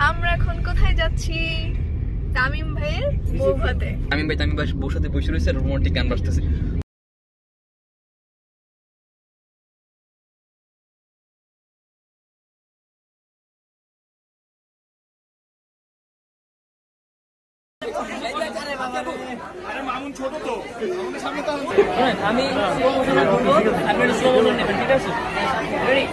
আমরা এখন কোথায় যাচ্ছি? তামিম ভাইয়ের বউ ভাতে। তামিম ভাই বউর সাথে বসে রয়েছে, রোমান্টিক গান বাজতেছে। আমি স্লো মোশন নেবেন, ঠিক আছে? রেডি?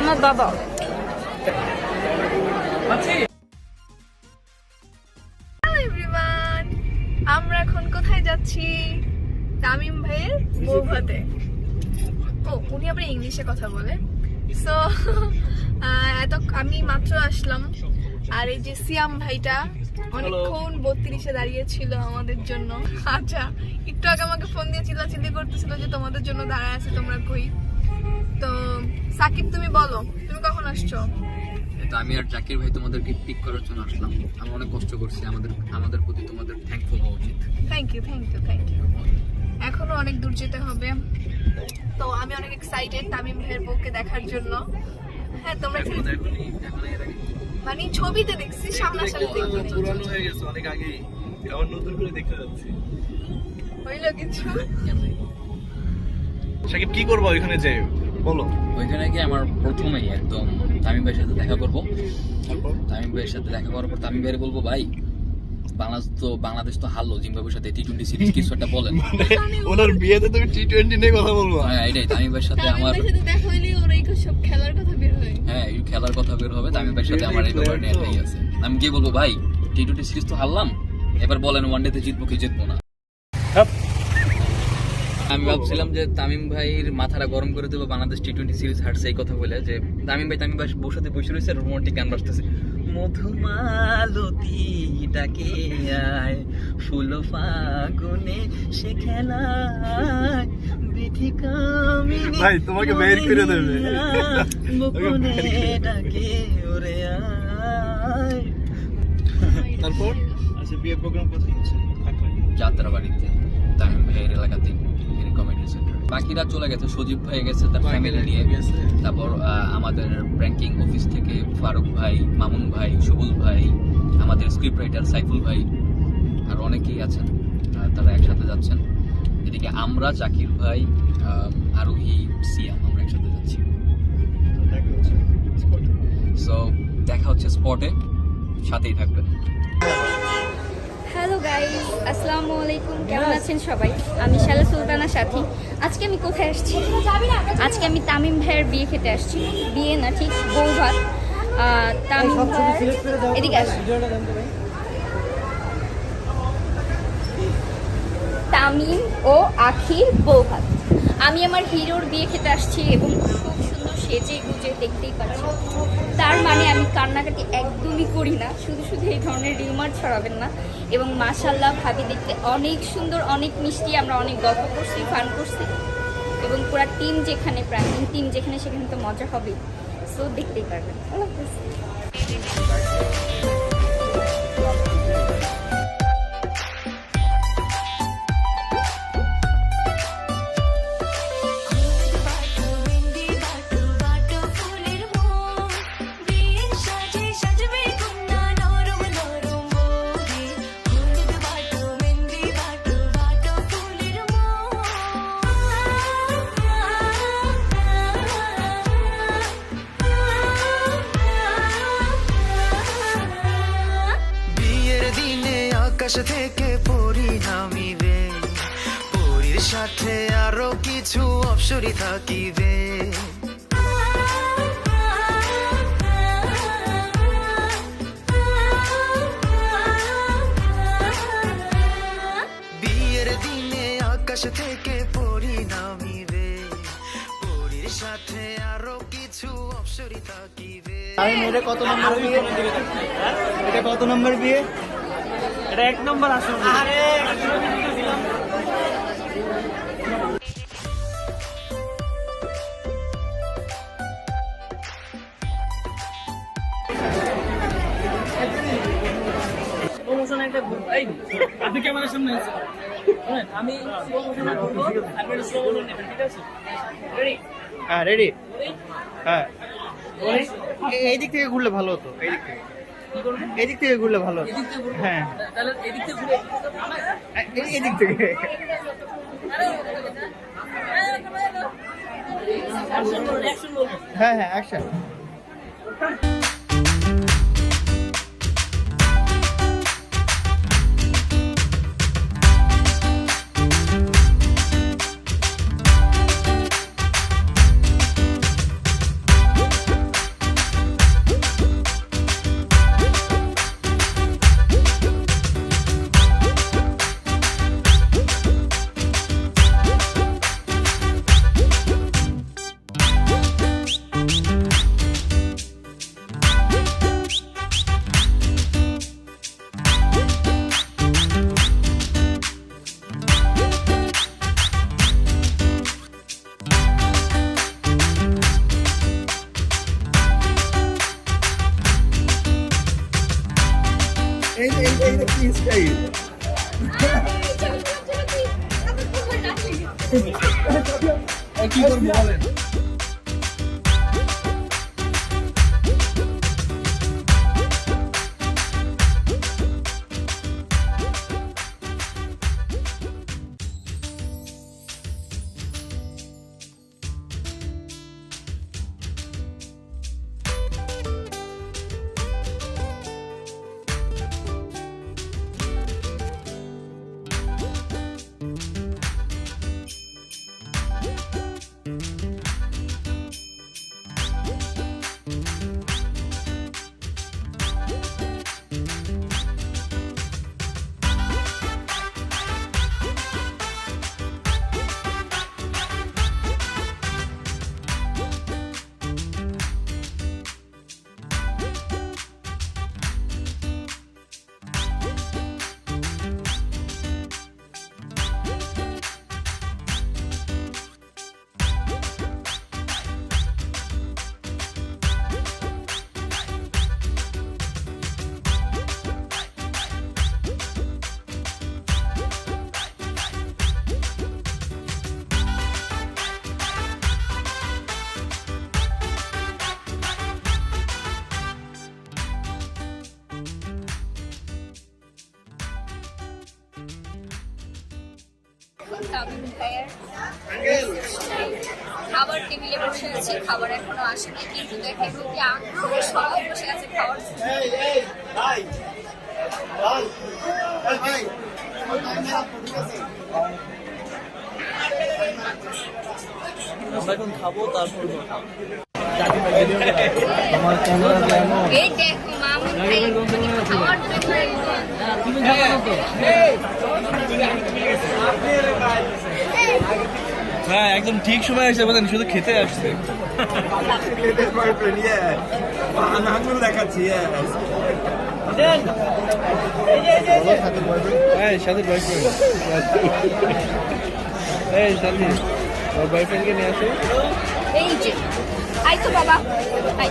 আমার বাবা এভরিওয়ান, আমরা এখন কোথায় যাচ্ছি? তামিম ভাইয়ের বউ ভাতে। ও, উনি আবার ইংলিশে কথা বলে। সো আমি মাত্র আসলাম, আর এই যে সিয়াম ভাইটা অনেকক্ষণ 32-এ দাঁড়িয়েছিল আমাদের জন্য। আচ্ছা, একটু আগে আমাকে ফোন দিয়ে চিল্লাচিল্লি করতেছিল যে তোমাদের জন্য দাঁড়ায় আছে, তোমরা কই? তো সাকিব, তুমি বলো, তুমি কখন আসছো? তো আমি আর জাকির ভাই তোমাদেরকে পিক করার জন্য আসলাম। আমি অনেক কষ্ট করছি, আমাদের প্রতি তোমাদের থ্যাঙ্কফুল হওয়া উচিত। Thank you. এখনো অনেক দূর যেতে হবে, তো আমি অনেক এক্সাইটেড তামিম ভাইয়ের বউকে দেখার জন্য। হ্যাঁ, তোমরা মানে ছবিতে দেখছি, সামনাসামনি দেখিনি। পুরানো হয়ে গেছে অনেক আগেই, আবার নতুন করে দেখতে যাচ্ছি। হইলো কিছু? সাকিব, কি করবো ওইখানে যে বলো? ওইখানে গিয়ে আমার প্রথমেই একদম তামিম ভাইয়ের সাথে দেখা করবো। তামিম ভাইয়ের সাথে দেখা করার পর তামিম ভাইয়ের বলবো, ভাই বাংলাদেশ তো হারলো জিম্বাবুয়ের সাথে T20 সিরিজ, কিছু একটা বলেন। ওনার বিয়েতে তুমি T20 নিয়ে কথা বলবো? হ্যাঁ, এটাই তামিম ভাইয়ের সাথে আমার দেখা হইলে ওরাই সব খেলার কথা বের হয়। হ্যাঁ, এই খেলার কথা বের হবে। তামিম ভাইয়ের সাথে আমার এই ব্যাপার নিয়ে একটাই আছে। আমি গিয়ে বলবো, ভাই T20 সিরিজ তো হারলাম, এবার বলেন ওয়ানডেতে জিতবো কি জিতবো না। আমি ভাবছিলাম যে তামিম ভাইয়ের মাথাটা গরম করে দেবো, বাংলাদেশ T20 সিরিজ হারছে এই কথা বলে, যে তামিম ভাই বউর সাথে বসে রয়েছে, রোমান্টিক গান বাজতেছে। মধুমালতী ডাকে আয়, ফুল ফাগুনে সে খেলায়, বিধি কামিনী ভাই, তোমাকে বের করে দেবে। বকুনে ডাকে ওরে আয়। তারপর আচ্ছা, বিয়ে প্রোগ্রাম কোথায় হচ্ছে? যাত্রা বাড়িতে, তামিম ভাইয়ের এলাকাতে, কমেডি সেন্টার। বাকিরা চলে গেছে, সজীব ভাই গেছে তার ফ্যামিলি নিয়ে। তারপর আমাদের ব্যাংকিং অফিস থেকে ফারুক ভাই, মামুন ভাই, সুবুল ভাই, আমাদের স্ক্রিপ্ট রাইটার সাইফুল ভাই, আর অনেকেই আছেন, তারা একসাথে যাচ্ছেন। এদিকে আমরা, জাকির ভাই, আরোহী, সিয়াম, আমরা একসাথে যাচ্ছি। সো দেখা হচ্ছে স্পটে, সাথেই থাকবেন। হ্যালো গাইস, আসসালামু আলাইকুম। কেমন আছেন সবাই? আমি শালা সুলতানা সাথী। আজকে আমি কোথায় আসছি? আজকে আমি তামিম ভাইয়ের বিয়ে খেতে আসছি। বিয়ে না, ঠিক বউ ভাত। তামিম ভাই এদিকে আসুন। তামিম ও আখির বউ ভাত। আমি আমার হিরোর বিয়ে খেতে আসছি এবং খুব সুন্দর সেজে গুজে, দেখতেই পাচ্ছি। তার মানে আমি কান্নাকাটি একদমই করি না, শুধু শুধু এই ধরনের রিউমার ছড়াবেন না। এবং মাশাল্লাহ, ভাবি দেখতে অনেক সুন্দর, অনেক মিষ্টি। আমরা অনেক গল্প করছি, ফান করছি, এবং পুরা টিম যেখানে, প্রাণীন টিম যেখানে, সেখানে তো মজা হবেই। সো দেখতেই পারবেন। আল্লাহ হাফেজ। আকাশ থেকে পরি নামিবে, পরীর সাথে আরো কিছু অপসরি থাকিবে। বিয়ের দিনে আকাশ থেকে পরি নামিবে, পরীর সাথে আরো কিছু অপসরি থাকিবে। এটা কত নম্বর বিয়ে? এটা কত নম্বর বিয়ে? এটা 1 নম্বর আসল। আরে প্রমোশন একটা এই আপনি ক্যামেরার সামনে আছেন আমি প্রমোশন করব আপনি স্লো বলুন ঠিক আছে রেডি হ্যাঁ রেডি। হ্যাঁ এই দিক থেকে ঘুরলে ভালো হতো, এই দিক থেকে, কি করবেন এই দিক থেকে ঘুরলে ভালো হতো। এদিক থেকে ঘুরবো হ্যাঁ তাহলে এদিক থেকে ঘুরে এই দিক থেকে। অ্যাকশন বলবো হ্যাঁ হ্যাঁ অ্যাকশন। এইটা কি স্টাইল? কি করবো বলেন? খাবার টেবিলে বসে আছি, খাবার এখনো আসেনি, কিন্তু দেখেন কি আগ্রহে সবাই বসে আছে খাবার। এখন খাবো তারপর এই দেখো মামুন ভাই খাওয়ার জন্য হ্যাঁ একদম ঠিক সময় আসছে, বলেন শুধু খেতে আসছে। দেখাচ্ছি হ্যাঁ সাথে বয়ফ্রেন্ড, এই সাথে ওর বয়ফ্রেন্ডকে নিয়ে আসো। এই যে আই তো বাবা আই।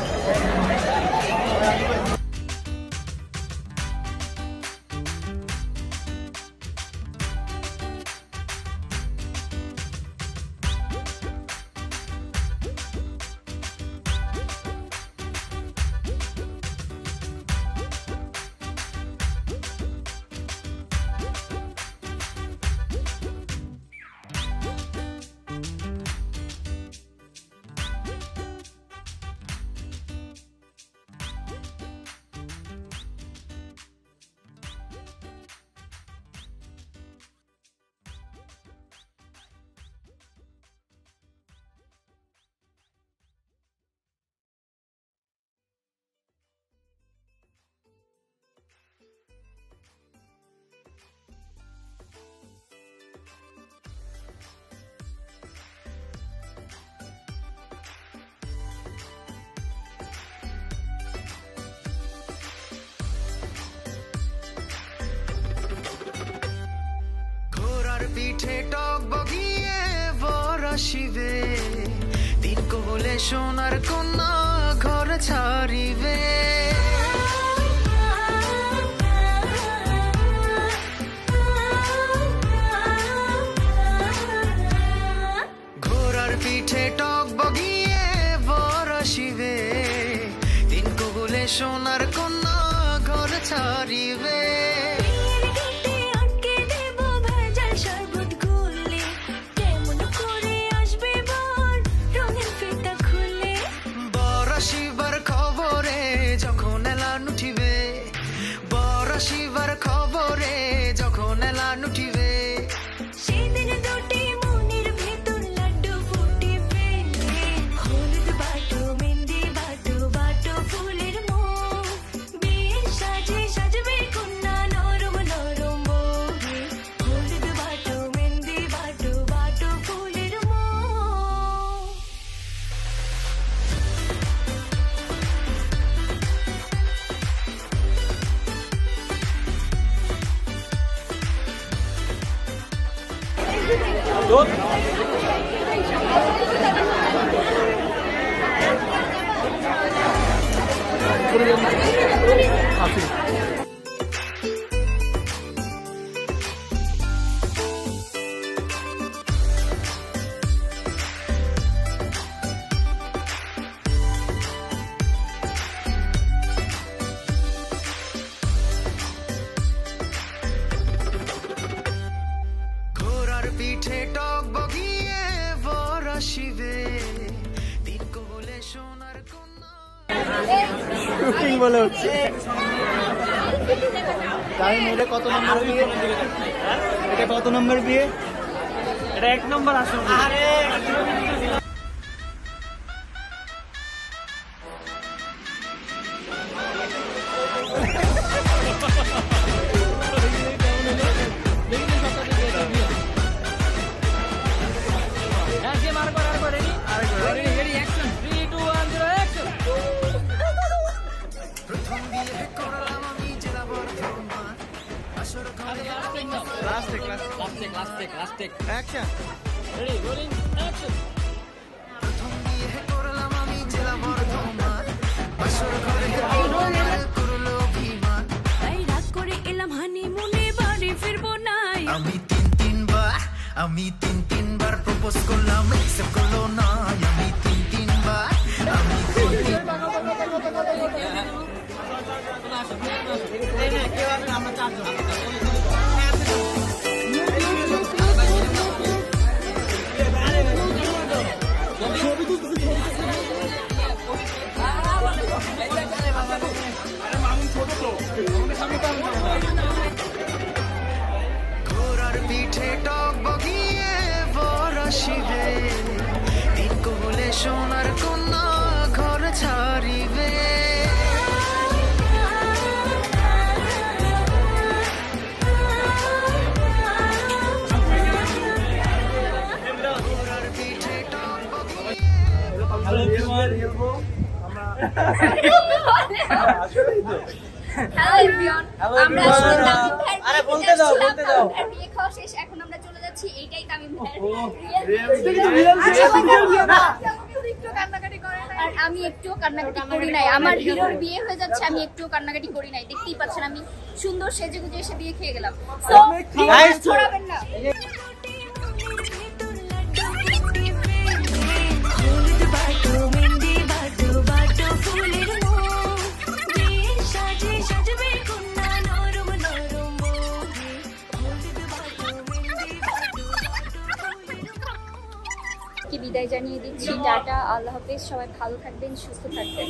পিঠে টক বগিয়ে বর আসিবে দিন কবলে সোনার কন্যা ঘর ছাড়িবে ঘোড়ার পিঠে টক বগিয়ে বর আসিবে দিন কবলে সোনার কন্যা ঘর ছাড়িবে বর আসিবার খবরে যখন এলান উঠিবে বর আসিবার খবরে যখন এলান উঠিবে সেদিন দুটি মনের ভেতর লাড্ডু ফুটিবে হলুদ বাটো মেহেন্দি বাটো বাটো ফুলের মোহ বিয়ের সাজে সাজবে কন্যা নরম নরম বহে হলুদ বাটো মেহেন্দি বাটো বাটো ফুলের মোহ ঘোড়ার পিঠে টক বগিয়ে বর আসিবে দিন কবলে সোনার কন্যা শুটিং বলে হচ্ছে তামিম, এটা কত নম্বর বিয়ে? এটা কত নম্বর বিয়ে? এটা 1 নম্বর আসল আরে প্রথম বিয়ে করলাম আমি জেলা বর্ধমান আসর ঘরে অ্যাকশন। প্রথম বিয়ে করলাম আমি জেলা বর্ধমান আসর ঘরে করলো অভিমান তাই রাগ করে এলাম হানিমুনে বাড়ি ফিরবো না আমি তিন তিনবার প্রপোজ করলাম অ্যাকসেপ্ট করলো না আমি তিনবার আমি ঘোড়ার পিঠে টক বগিয়ে বর আসিবে দিন কবলে সোনার কন্যা ঘর ছাড়িবে ঘোড়ার পিঠে টক বগিয়ে হ্যালো এভরিওয়ান, আমরা আসলে তামিম ভাইয়ের আরে বিয়ে বলতে দাও, আসছিলাম। বলতে দাও। তামিম ভাইয়ের বিয়ে খাওয়া শেষ, এখন আমরা চলে যাচ্ছি। এইটাই তামিম ভাইয়ের আর আমি একটুও কান্নাকাটি করি নাই। আমার হিরোর বিয়ে হয়ে যাচ্ছে, আমি একটুও কান্নাকাটি করি নাই। দেখতেই পাচ্ছেন আমি সুন্দর সেজে গুজে এসে বিয়ে খেয়ে গেলাম। সো Guys, ছড়াবেন না। হলুদ বাটো মেহেন্দি বাটো বাটো ফুলের মোহ বিয়ের সাজে সাজবে কন্যা নরম নরম বহে হলুদ বাটো মেহেন্দি বাটো বাটো ফুলের মোহ কি বিদায় জানিয়ে দিচ্ছি। টাটা, আল্লাহ হাফেজ। সবাই ভালো থাকবেন, সুস্থ থাকবেন।